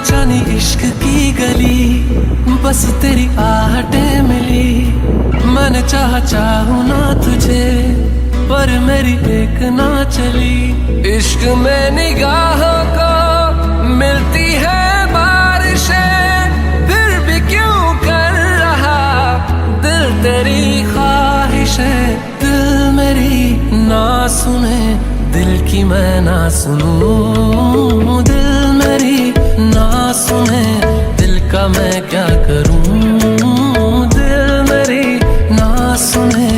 जानी इश्क की गली, बस तेरी आहटें मिली। मैंने चाहूँ ना तुझे, पर मेरी एक ना चली। इश्क में निगाहों को मिलती है बारिशें, फिर भी क्यों कर रहा दिल तेरी ख्वाहिशें। दिल मेरी ना सुने, दिल की मैं ना सुनूं। दिल मेरी ना सुने, दिल का मैं क्या करूं। दिल मेरी ना सुने,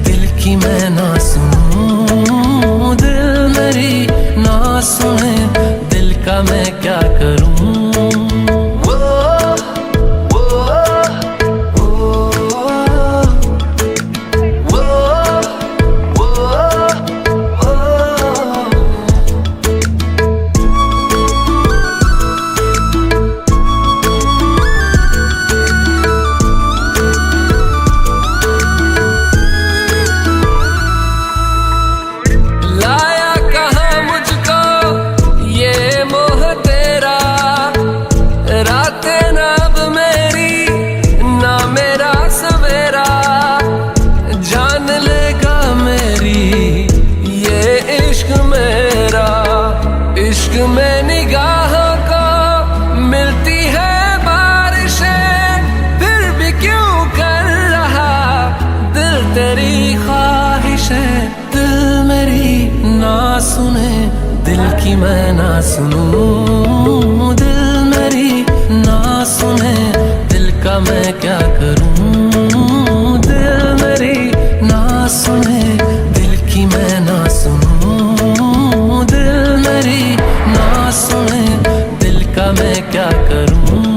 दिल की मैं ना सुनूं। दिल मेरी ना सुने, दिल का मैं क्या करूं। इश्क में निगाहों को मिलती है बारिशें, फिर भी क्यों कर रहा दिल तेरी ख्वाहिशें। दिल मेरी ना सुने, दिल की मैं ना सुनूं। दिल मेरी ना सुने, दिल का मैं क्या करूं। दिल मेरी ना सुने, दिल की मैं ना सुनूं। दिल मेरी ना सुने, दिल का मैं क्या करूं।